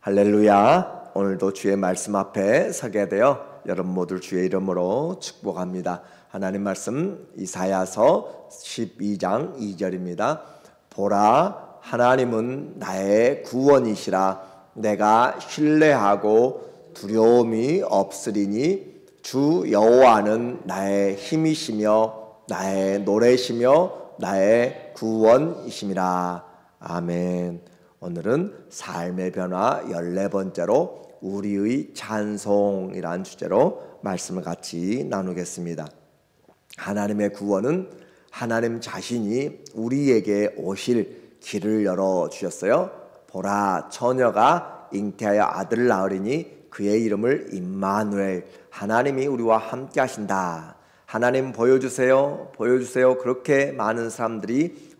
할렐루야. 오늘도 주의 말씀 앞에 서게 되어 여러분 모두 주의 이름으로 축복합니다. 하나님 말씀 이사야서 12장 2절입니다. 보라, 하나님은 나의 구원이시라. 내가 신뢰하고 두려움이 없으리니 주 여호와는 나의 힘이시며 나의 노래시며 나의 구원이심이라. 아멘. 오늘은 삶의 변화 14번째로 우리의 찬송이란 주제로 말씀을 같이 나누겠습니다. 하나님의 구원은 하나님 자신이 우리에게 오실 길을 열어주셨어요. 보라, 처녀가 잉태하여 아들을 낳으리니 그의 이름을 임마누엘, 하나님이 우리와 함께 하신다. 하나님 보여주세요, 보여주세요. 그렇게 많은 사람들이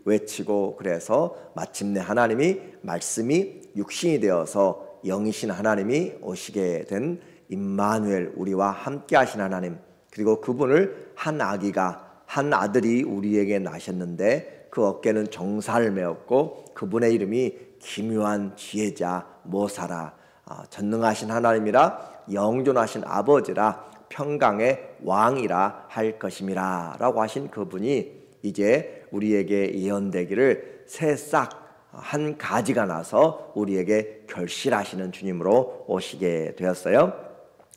외치고, 그래서 마침내 하나님이 말씀이 육신이 되어서 영이신 하나님이 오시게 된 임마누엘, 우리와 함께 하신 하나님, 그리고 그분을 한 아들이 우리에게 나셨는데 그 어깨는 정사를 메었고 그분의 이름이 기묘한 지혜자 모사라, 전능하신 하나님이라, 영존하신 아버지라, 평강의 왕이라 할 것임이라 라고 하신 그분이 이제 우리에게 예언되기를 새싹 한 가지가 나서 우리에게 결실하시는 주님으로 오시게 되었어요.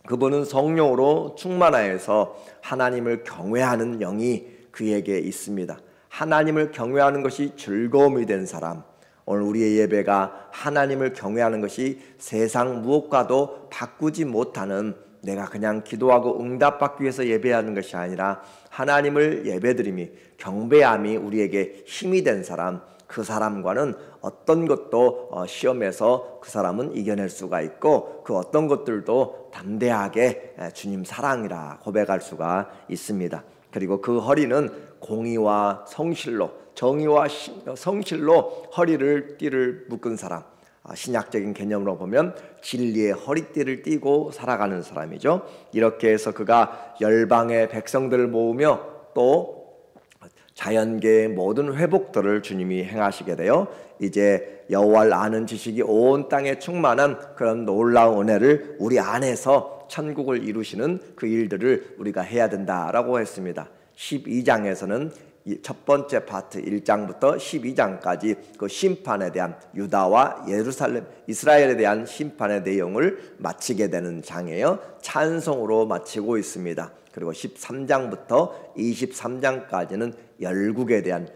그분은 성령으로 충만하여서 하나님을 경외하는 영이 그에게 있습니다. 하나님을 경외하는 것이 즐거움이 된 사람, 오늘 우리의 예배가 하나님을 경외하는 것이 세상 무엇과도 바꾸지 못하는, 내가 그냥 기도하고 응답받기 위해서 예배하는 것이 아니라 하나님을 예배드림이, 경배함이 우리에게 힘이 된 사람, 그 사람과는 어떤 것도 시험에서 그 사람은 이겨낼 수가 있고, 그 어떤 것들도 담대하게 주님 사랑이라 고백할 수가 있습니다. 그리고 그 허리는 공의와 성실로, 정의와 성실로 띠를 묶은 사람, 신약적인 개념으로 보면 진리의 허리띠를 띠고 살아가는 사람이죠. 이렇게 해서 그가 열방의 백성들을 모으며 또 자연계의 모든 회복들을 주님이 행하시게 돼요. 이제 여호와를 아는 지식이 온 땅에 충만한 그런 놀라운 은혜를 우리 안에서 천국을 이루시는 그 일들을 우리가 해야 된다라고 했습니다. 12장에서는 첫 번째 파트 1장부터 12장까지 그 심판에 대한, 유다와 예루살렘, 이스라엘에 대한 심판의 내용을 마치게 되는 장이에요. 찬송으로 마치고 있습니다. 그리고 13장부터 23장까지는 열국에 대한,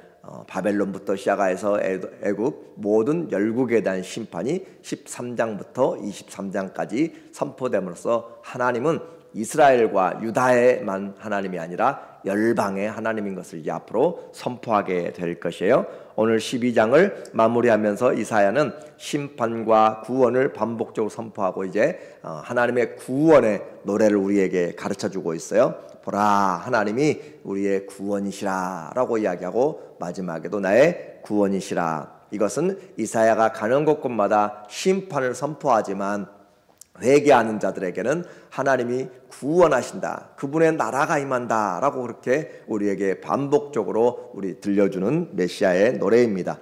바벨론부터 시작해서 애굽 모든 열국에 대한 심판이 13장부터 23장까지 선포됨으로써 하나님은 이스라엘과 유다에만 하나님이 아니라 열방의 하나님인 것을 이제 앞으로 선포하게 될 것이에요. 오늘 12장을 마무리하면서 이사야는 심판과 구원을 반복적으로 선포하고 이제 하나님의 구원의 노래를 우리에게 가르쳐주고 있어요. 보라, 하나님이 우리의 구원이시라 라고 이야기하고 마지막에도 나의 구원이시라. 이것은 이사야가 가는 곳곳마다 심판을 선포하지만 회개하는 자들에게는 하나님이 구원하신다, 그분의 나라가 임한다 라고 그렇게 우리에게 반복적으로 우리 들려주는 메시아의 노래입니다.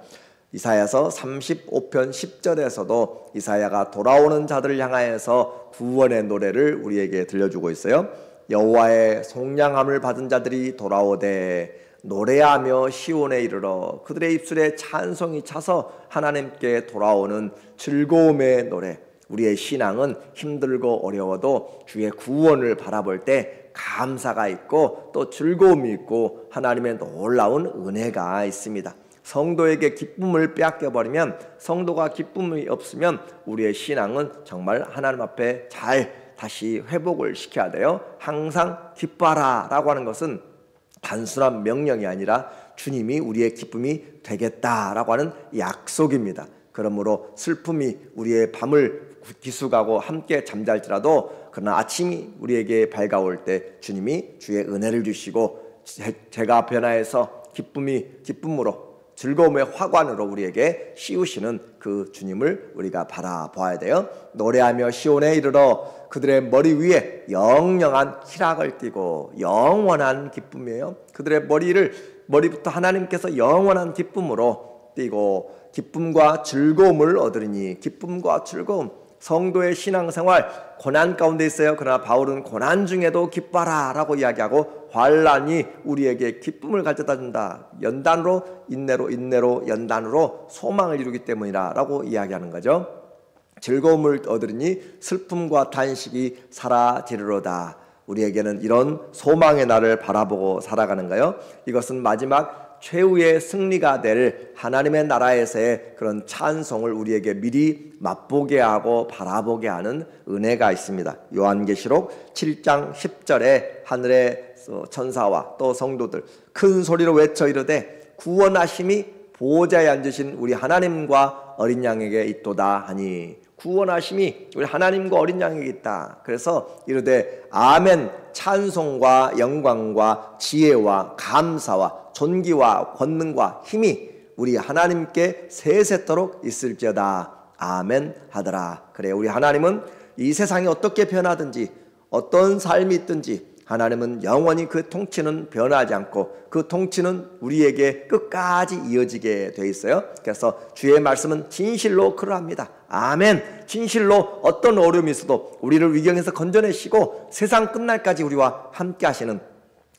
이사야서 35편 10절에서도 이사야가 돌아오는 자들을 향하여서 구원의 노래를 우리에게 들려주고 있어요. 여호와의 속량함을 받은 자들이 돌아오되 노래하며 시온에 이르러, 그들의 입술에 찬송이 차서 하나님께 돌아오는 즐거움의 노래. 우리의 신앙은 힘들고 어려워도 주의 구원을 바라볼 때 감사가 있고 또 즐거움이 있고 하나님의 놀라운 은혜가 있습니다. 성도에게 기쁨을 빼앗겨버리면, 성도가 기쁨이 없으면 우리의 신앙은 정말 하나님 앞에 잘 다시 회복을 시켜야 돼요. 항상 기뻐하라 라고 하는 것은 단순한 명령이 아니라 주님이 우리의 기쁨이 되겠다라고 하는 약속입니다. 그러므로 슬픔이 우리의 밤을 기숙하고 함께 잠잘지라도, 그러나 아침이 우리에게 밝아올 때 주님이 주의 은혜를 주시고 제가 변화해서 기쁨으로, 즐거움의 화관으로 우리에게 씌우시는 그 주님을 우리가 바라봐야 돼요. 노래하며 시온에 이르러 그들의 머리 위에 영영한 희락을 띠고, 영원한 기쁨이에요. 그들의 머리부터 하나님께서 영원한 기쁨으로 띠고 기쁨과 즐거움을 얻으리니. 기쁨과 즐거움, 성도의 신앙생활 고난 가운데 있어요. 그러나 바울은 고난 중에도 기뻐라 라고 이야기하고, 환난이 우리에게 기쁨을 가져다 준다. 연단으로 인내로 연단으로 소망을 이루기 때문이라 라고 이야기하는 거죠. 즐거움을 얻으리니 슬픔과 단식이 사라지리로다. 우리에게는 이런 소망의 날을 바라보고 살아가는 거예요. 이것은 마지막 최후의 승리가 될 하나님의 나라에서의 그런 찬송을 우리에게 미리 맛보게 하고 바라보게 하는 은혜가 있습니다. 요한계시록 7장 10절에 하늘의 천사와 또 성도들 큰 소리로 외쳐 이르되 구원하심이 보호자에 앉으신 우리 하나님과 어린 양에게 있도다 하니. 구원하심이 우리 하나님과 어린 양에게 있다. 그래서 이르되 아멘. 찬송과 영광과 지혜와 감사와 존귀와 권능과 힘이 우리 하나님께 세세토록 있을지어다. 아멘 하더라. 그래, 우리 하나님은 이 세상이 어떻게 변하든지 어떤 삶이 있든지 하나님은 영원히 그 통치는 변하지 않고 그 통치는 우리에게 끝까지 이어지게 돼 있어요. 그래서 주의 말씀은 진실로 그러합니다. 아멘. 진실로 어떤 어려움이 있어도 우리를 위경에서 건져내시고 세상 끝날까지 우리와 함께 하시는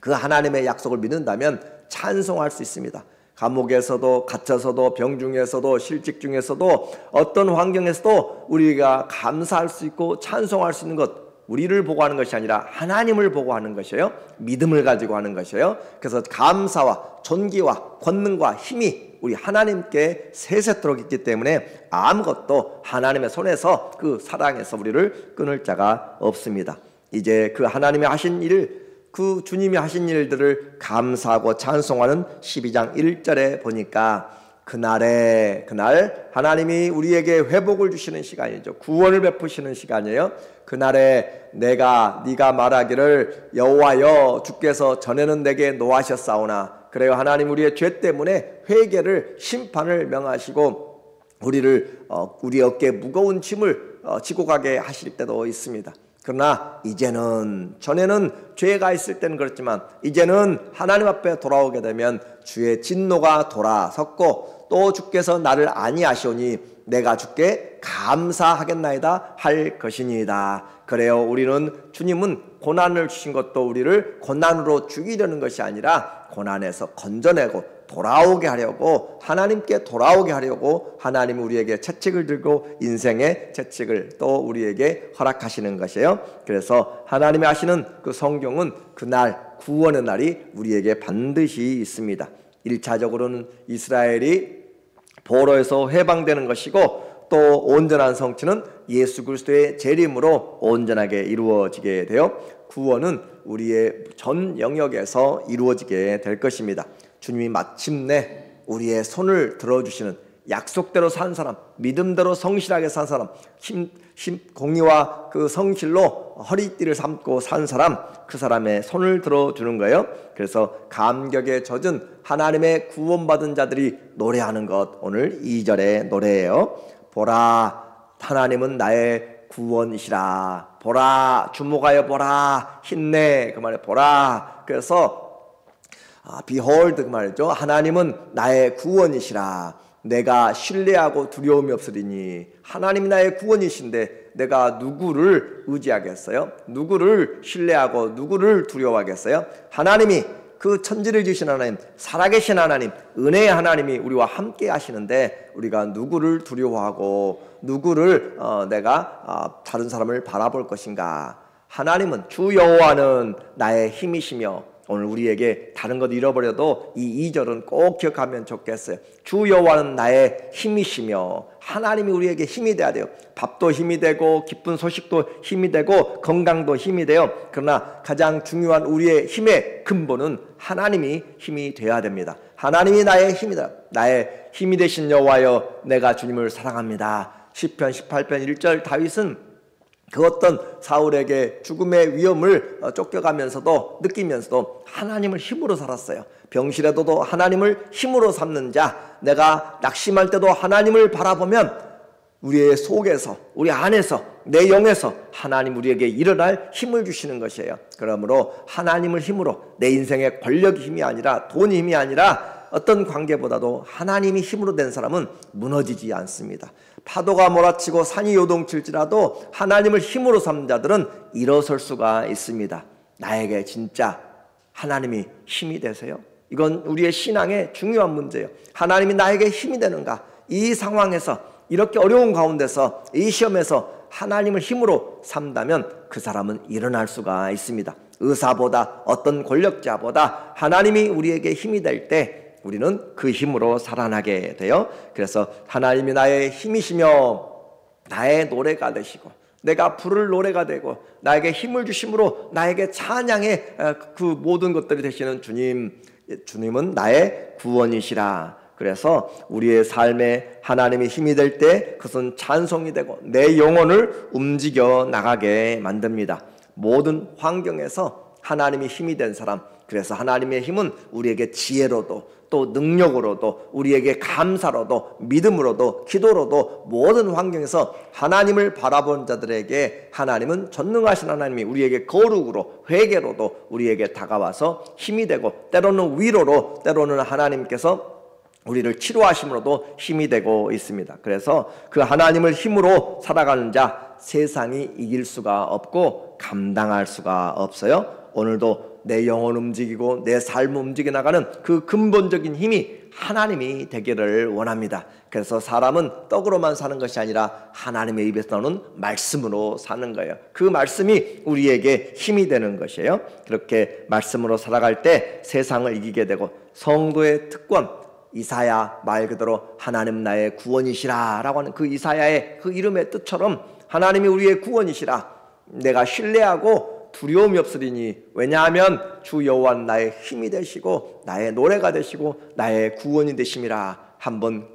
그 하나님의 약속을 믿는다면 찬송할 수 있습니다. 감옥에서도 갇혀서도 병 중에서도 실직 중에서도 어떤 환경에서도 우리가 감사할 수 있고 찬송할 수 있는 것, 우리를 보고 하는 것이 아니라 하나님을 보고 하는 것이에요. 믿음을 가지고 하는 것이에요. 그래서 감사와 존귀와 권능과 힘이 우리 하나님께 세세토록 있기 때문에 아무것도 하나님의 손에서 그 사랑에서 우리를 끊을 자가 없습니다. 이제 그 하나님이 하신 일, 그 주님이 하신 일들을 감사하고 찬송하는 12장 1절에 보니까 그날 하나님이 우리에게 회복을 주시는 시간이죠. 구원을 베푸시는 시간이에요. 그날에 네가 말하기를 여호와여 주께서 전에는 내게 노하셨사오나. 그래요, 하나님 우리의 죄 때문에 회개를 심판을 명하시고 우리를 우리 어깨에 무거운 짐을 지고 가게 하실 때도 있습니다. 그러나 이제는, 전에는 죄가 있을 때는 그렇지만 이제는 하나님 앞에 돌아오게 되면 주의 진노가 돌아섰고 또 주께서 나를 아니하시오니 내가 주께 감사하겠나이다 할 것이니이다. 그래요, 우리는 주님은 고난을 주신 것도 우리를 고난으로 죽이려는 것이 아니라 고난에서 건져내고 돌아오게 하려고, 하나님께 돌아오게 하려고 하나님이 우리에게 채찍을 들고 인생의 채찍을 또 우리에게 허락하시는 것이에요. 그래서 하나님이 하시는 그 성경은 그날 구원의 날이 우리에게 반드시 있습니다. 1차적으로는 이스라엘이 포로에서 해방되는 것이고 또 온전한 성취는 예수 그리스도의 재림으로 온전하게 이루어지게 되어 구원은 우리의 전 영역에서 이루어지게 될 것입니다. 주님이 마침내 우리의 손을 들어주시는, 약속대로 산 사람, 믿음대로 성실하게 산 사람, 공의와 그 성실로 허리띠를 삼고 산 사람, 그 사람의 손을 들어주는 거예요. 그래서 감격에 젖은 하나님의 구원받은 자들이 노래하는 것, 오늘 2절의 노래예요. 보라, 하나님은 나의 구원이시라. 보라, 주목하여 보라, 힘내, 그 말에 보라. 그래서 behold 그 말이죠. 하나님은 나의 구원이시라. 내가 신뢰하고 두려움이 없으리니. 하나님이 나의 구원이신데 내가 누구를 의지하겠어요? 누구를 신뢰하고 누구를 두려워하겠어요? 하나님이, 그 천지를 지으신 하나님, 살아계신 하나님, 은혜의 하나님이 우리와 함께 하시는데 우리가 누구를 두려워하고 누구를 내가 다른 사람을 바라볼 것인가? 하나님은, 주 여호와는 나의 힘이시며, 오늘 우리에게 다른 것 잃어버려도 이 2절은 꼭 기억하면 좋겠어요. 주 여호와는 나의 힘이시며, 하나님이 우리에게 힘이 돼야 돼요. 밥도 힘이 되고 기쁜 소식도 힘이 되고 건강도 힘이 돼요. 그러나 가장 중요한 우리의 힘의 근본은 하나님이 힘이 돼야 됩니다. 하나님이 나의 힘이다. 나의 힘이 되신 여호와여 내가 주님을 사랑합니다. 시편 18편 1절 다윗은 그 어떤 사울에게 죽음의 위험을 쫓겨가면서도 느끼면서도 하나님을 힘으로 살았어요. 병실에도 하나님을 힘으로 삼는 자, 내가 낙심할 때도 하나님을 바라보면 우리의 속에서, 우리 안에서, 내 영에서 하나님 우리에게 일어날 힘을 주시는 것이에요. 그러므로 하나님을 힘으로, 내 인생의 권력의 힘이 아니라, 돈의 힘이 아니라 어떤 관계보다도 하나님이 힘으로 된 사람은 무너지지 않습니다. 파도가 몰아치고 산이 요동칠지라도 하나님을 힘으로 삼는 자들은 일어설 수가 있습니다. 나에게 진짜 하나님이 힘이 되세요? 이건 우리의 신앙의 중요한 문제예요. 하나님이 나에게 힘이 되는가? 이 상황에서, 이렇게 어려운 가운데서, 이 시험에서 하나님을 힘으로 삼다면 그 사람은 일어날 수가 있습니다. 의사보다, 어떤 권력자보다 하나님이 우리에게 힘이 될 때 우리는 그 힘으로 살아나게 돼요. 그래서 하나님이 나의 힘이시며 나의 노래가 되시고, 내가 부를 노래가 되고, 나에게 힘을 주심으로 나에게 찬양의 그 모든 것들이 되시는 주님은 나의 구원이시라. 그래서 우리의 삶에 하나님이 힘이 될 때 그것은 찬송이 되고 내 영혼을 움직여 나가게 만듭니다. 모든 환경에서 하나님이 힘이 된 사람, 그래서 하나님의 힘은 우리에게 지혜로도 또 능력으로도 우리에게 감사로도 믿음으로도 기도로도 모든 환경에서 하나님을 바라본 자들에게 하나님은 전능하신 하나님이 우리에게 거룩으로 회개로도 우리에게 다가와서 힘이 되고, 때로는 위로로, 때로는 하나님께서 우리를 치료하심으로도 힘이 되고 있습니다. 그래서 그 하나님을 힘으로 살아가는 자 세상이 이길 수가 없고 감당할 수가 없어요. 오늘도 내 영혼 움직이고 내 삶 움직여 나가는 그 근본적인 힘이 하나님이 되기를 원합니다. 그래서 사람은 떡으로만 사는 것이 아니라 하나님의 입에서 나오는 말씀으로 사는 거예요. 그 말씀이 우리에게 힘이 되는 것이에요. 그렇게 말씀으로 살아갈 때 세상을 이기게 되고, 성도의 특권, 이사야 말 그대로 하나님 나의 구원이시라 라고 하는 그 이사야의 그 이름의 뜻처럼 하나님이 우리의 구원이시라, 내가 신뢰하고 두려움이 없으리니, 왜냐하면 주 여호와는 나의 힘이 되시고 나의 노래가 되시고 나의 구원이 되심이라. 한번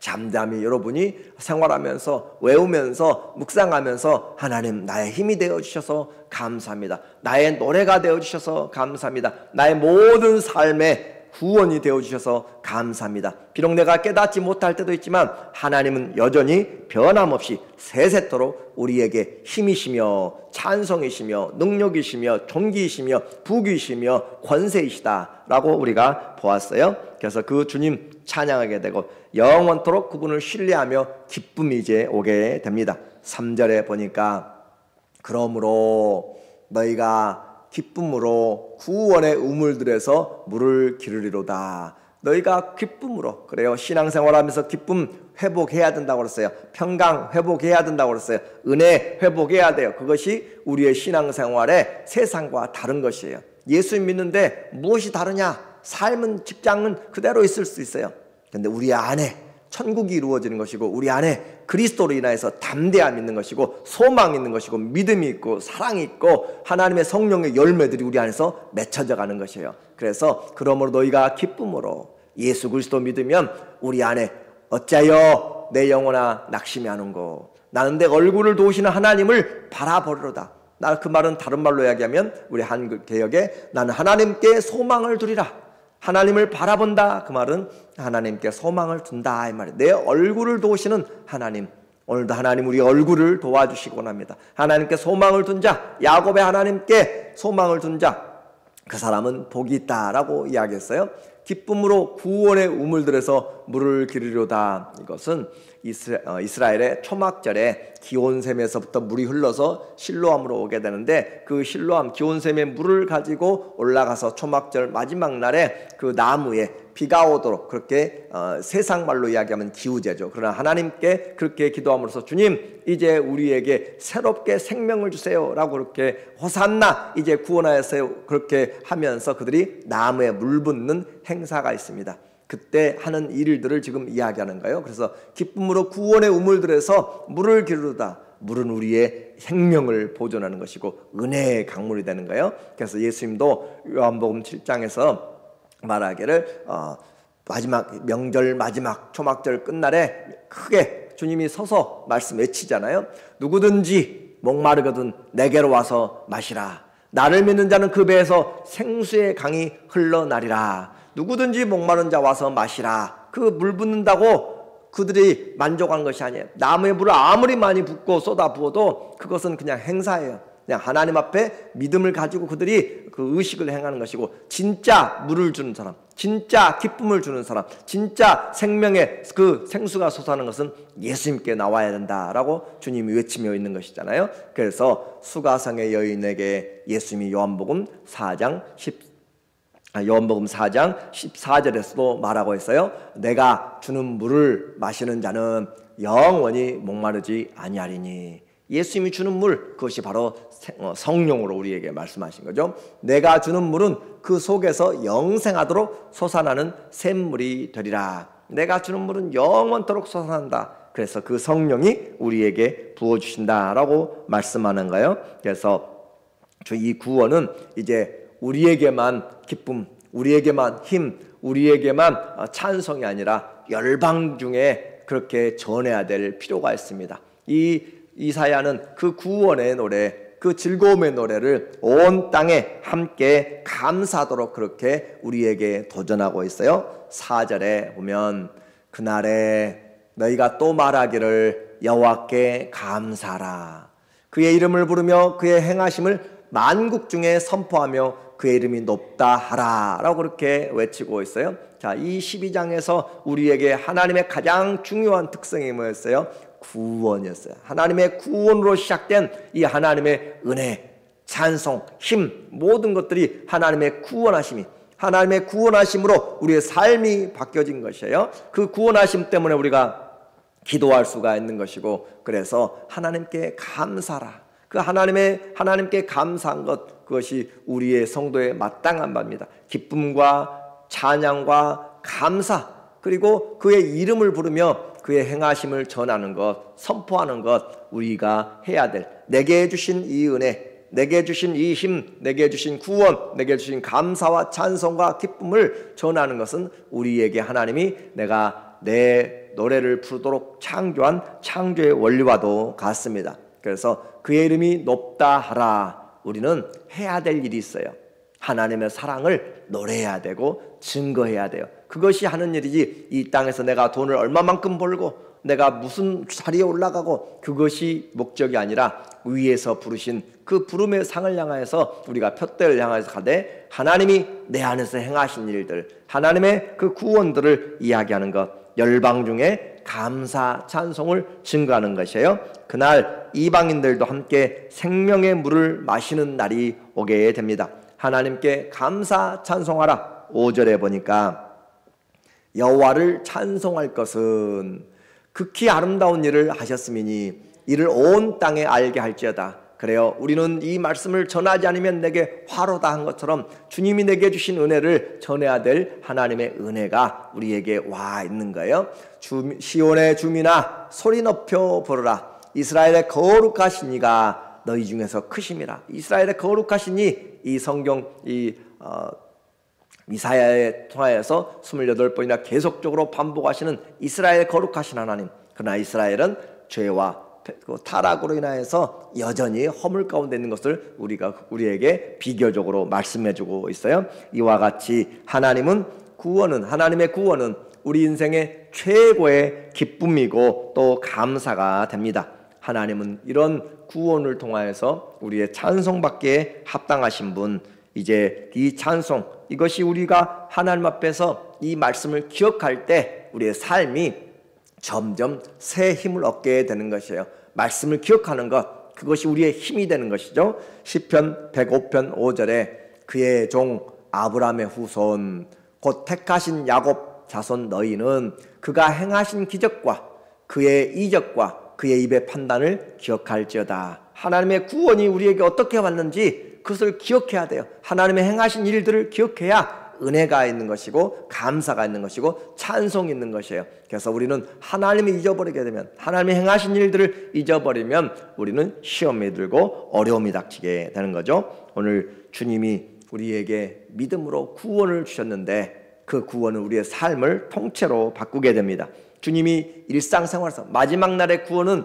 잠잠히 여러분이 생활하면서 외우면서 묵상하면서 하나님 나의 힘이 되어주셔서 감사합니다, 나의 노래가 되어주셔서 감사합니다, 나의 모든 삶에 구원이 되어주셔서 감사합니다. 비록 내가 깨닫지 못할 때도 있지만 하나님은 여전히 변함없이 세세토록 우리에게 힘이시며 찬성이시며 능력이시며 존귀이시며 부귀이시며 권세이시다 라고 우리가 보았어요. 그래서 그 주님 찬양하게 되고 영원토록 그분을 신뢰하며 기쁨이 이제 오게 됩니다. 3절에 보니까 그러므로 너희가 기쁨으로 구원의 우물들에서 물을 기르리로다. 너희가 기쁨으로, 그래요, 신앙생활하면서 기쁨 회복해야 된다고 그랬어요. 평강 회복해야 된다고 그랬어요. 은혜 회복해야 돼요. 그것이 우리의 신앙생활의 세상과 다른 것이에요. 예수 믿는데 무엇이 다르냐? 삶은, 직장은 그대로 있을 수 있어요. 그런데 우리 안에 천국이 이루어지는 것이고, 우리 안에 그리스도로 인하여서 담대함이 있는 것이고, 소망이 있는 것이고, 믿음이 있고, 사랑이 있고, 하나님의 성령의 열매들이 우리 안에서 맺혀져 가는 것이에요. 그래서 그러므로 너희가 기쁨으로 예수 그리스도 믿으면 우리 안에 어찌하여 내 영혼아 낙심이 하는고, 나는 내 얼굴을 도우시는 하나님을 바라보리로다. 그 말은 다른 말로 이야기하면 우리 한글 개역에 나는 하나님께 소망을 두리라. 하나님을 바라본다, 그 말은 하나님께 소망을 둔다 이 말이에요. 내 얼굴을 도우시는 하나님, 오늘도 하나님 우리 얼굴을 도와주시곤 합니다. 하나님께 소망을 둔 자, 야곱의 하나님께 소망을 둔 자, 그 사람은 복이 있다라고 이야기했어요. 기쁨으로 구원의 우물들에서 물을 기르리로다. 이것은 이스라엘의 초막절에 기온샘에서부터 물이 흘러서 실로암으로 오게 되는데, 그 실로암 기온샘의 물을 가지고 올라가서 초막절 마지막 날에 그 나무에 비가 오도록, 그렇게 세상 말로 이야기하면 기우제죠. 그러나 하나님께 그렇게 기도함으로써 주님 이제 우리에게 새롭게 생명을 주세요 라고 그렇게 호산나 이제 구원하였어요 그렇게 하면서 그들이 나무에 물 붓는 행사가 있습니다. 그때 하는 일들을 지금 이야기하는 거예요. 그래서 기쁨으로 구원의 우물들에서 물을 기르다. 물은 우리의 생명을 보존하는 것이고 은혜의 강물이 되는 거예요. 그래서 예수님도 요한복음 7장에서 말하기를 마지막 명절 마지막 초막절 끝날에 크게 주님이 서서 말씀 외치잖아요. 누구든지 목마르거든 내게로 와서 마시라. 나를 믿는 자는 그 배에서 생수의 강이 흘러나리라. 누구든지 목마른 자 와서 마시라. 그 물 붓는다고 그들이 만족한 것이 아니에요. 나무에 물을 아무리 많이 붓고 쏟아 부어도 그것은 그냥 행사예요. 그냥 하나님 앞에 믿음을 가지고 그들이 그 의식을 행하는 것이고, 진짜 물을 주는 사람, 진짜 기쁨을 주는 사람, 진짜 생명의 그 생수가 솟아나는 것은 예수님께 나와야 된다라고 주님이 외치며 있는 것이잖아요. 그래서 수가성의 여인에게 예수님이 요한복음 4장 14절에서도 말하고 있어요. 내가 주는 물을 마시는 자는 영원히 목마르지 아니하리니. 예수님이 주는 물, 그것이 바로 성령으로 우리에게 말씀하신 거죠. 내가 주는 물은 그 속에서 영생하도록 솟아나는 샘물이 되리라. 내가 주는 물은 영원토록 솟아난다. 그래서 그 성령이 우리에게 부어주신다라고 말씀하는 거예요. 그래서 이 구원은 이제 우리에게만 기쁨, 우리에게만 힘, 우리에게만 찬송이 아니라 열방 중에 그렇게 전해야 될 필요가 있습니다. 이 이사야는 그 구원의 노래, 그 즐거움의 노래를 온 땅에 함께 감사하도록 그렇게 우리에게 도전하고 있어요. 4절에 보면 그날에 너희가 또 말하기를 여호와께 감사하라. 그의 이름을 부르며 그의 행하심을 만국 중에 선포하며 그의 이름이 높다 하라 라고 그렇게 외치고 있어요. 자, 이 12장에서 우리에게 하나님의 가장 중요한 특성이 뭐였어요? 구원이었어요. 하나님의 구원으로 시작된 이 하나님의 은혜, 찬송, 힘, 모든 것들이 하나님의 구원하심이, 하나님의 구원하심으로 우리의 삶이 바뀌어진 것이에요. 그 구원하심 때문에 우리가 기도할 수가 있는 것이고, 그래서 하나님께 감사라. 그 하나님께 감사한 것, 그것이 우리의 성도의 마땅한 바입니다. 기쁨과 찬양과 감사, 그리고 그의 이름을 부르며 그의 행하심을 전하는 것, 선포하는 것, 우리가 해야 될, 내게 주신 이 은혜, 내게 주신 이 힘, 내게 주신 구원, 내게 주신 감사와 찬송과 기쁨을 전하는 것은 우리에게 하나님이 내가 내 노래를 부르도록 창조한 창조의 원리와도 같습니다. 그래서 그의 이름이 높다 하라. 우리는 해야 될 일이 있어요. 하나님의 사랑을 노래해야 되고 증거해야 돼요. 그것이 하는 일이지, 이 땅에서 내가 돈을 얼마만큼 벌고 내가 무슨 자리에 올라가고, 그것이 목적이 아니라 위에서 부르신 그 부름의 상을 향하여서 우리가 푯대를 향해서 가되 하나님이 내 안에서 행하신 일들, 하나님의 그 구원들을 이야기하는 것, 열방 중에 감사 찬송을 증거하는 것이에요. 그날 이방인들도 함께 생명의 물을 마시는 날이 오게 됩니다. 하나님께 감사 찬송하라. 5절에 보니까 여호와를 찬송할 것은 극히 아름다운 일을 하셨음이니 이를 온 땅에 알게 할지어다. 그래요, 우리는 이 말씀을 전하지 않으면 내게 화로다 한 것처럼 주님이 내게 주신 은혜를 전해야 될 하나님의 은혜가 우리에게 와 있는 거예요. 시온의 주민아 소리 높여 부르라. 이스라엘의 거룩하신 이가 너희 중에서 크심이라. 이스라엘의 거룩하신 이 성경 이사야에 통하여서 28번이나 계속적으로 반복하시는 이스라엘 거룩하신 하나님. 그러나 이스라엘은 죄와 타락으로 인하여서 여전히 허물 가운데 있는 것을 우리에게 비교적으로 말씀해주고 있어요. 이와 같이 하나님의 구원은 우리 인생의 최고의 기쁨이고 또 감사가 됩니다. 하나님은 이런 구원을 통하여서 우리의 찬송받기에 합당하신 분, 이제 이 찬송, 이것이 우리가 하나님 앞에서 이 말씀을 기억할 때 우리의 삶이 점점 새 힘을 얻게 되는 것이에요. 말씀을 기억하는 것, 그것이 우리의 힘이 되는 것이죠. 시편 105편 5절에 그의 종 아브라함의 후손 곧 택하신 야곱 자손 너희는 그가 행하신 기적과 그의 이적과 그의 입의 판단을 기억할지어다. 하나님의 구원이 우리에게 어떻게 왔는지 그것을 기억해야 돼요. 하나님의 행하신 일들을 기억해야 은혜가 있는 것이고 감사가 있는 것이고 찬송이 있는 것이에요. 그래서 우리는 하나님을 잊어버리게 되면, 하나님의 행하신 일들을 잊어버리면 우리는 시험이 들고 어려움이 닥치게 되는 거죠. 오늘 주님이 우리에게 믿음으로 구원을 주셨는데 그 구원은 우리의 삶을 통째로 바꾸게 됩니다. 주님이 일상생활에서 마지막 날의 구원은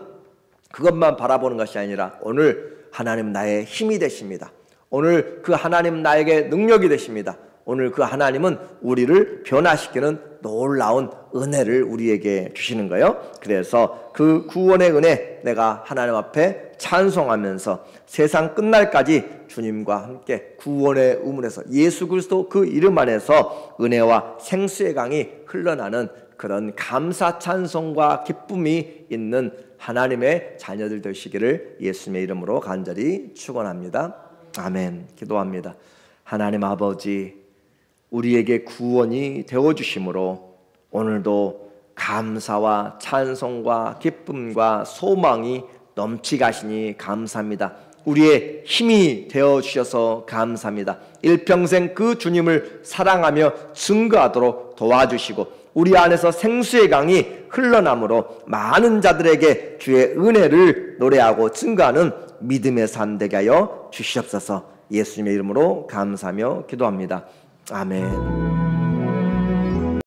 그것만 바라보는 것이 아니라 오늘 하나님 나의 힘이 되십니다. 오늘 그 하나님 나에게 능력이 되십니다. 오늘 그 하나님은 우리를 변화시키는 놀라운 은혜를 우리에게 주시는 거예요. 그래서 그 구원의 은혜 내가 하나님 앞에 찬송하면서 세상 끝날까지 주님과 함께 구원의 우물에서 예수 그리스도 그 이름 안에서 은혜와 생수의 강이 흘러나는 그런 감사 찬송과 기쁨이 있는 하나님의 자녀들 되시기를 예수님의 이름으로 간절히 축원합니다. 아멘. 기도합니다. 하나님 아버지, 우리에게 구원이 되어주심으로 오늘도 감사와 찬송과 기쁨과 소망이 넘치게 하시니 감사합니다. 우리의 힘이 되어주셔서 감사합니다. 일평생 그 주님을 사랑하며 증거하도록 도와주시고 우리 안에서 생수의 강이 흘러나므로 많은 자들에게 주의 은혜를 노래하고 증거하는 믿음의 삶 되게 하여 주시옵소서. 예수님의 이름으로 감사하며 기도합니다. 아멘.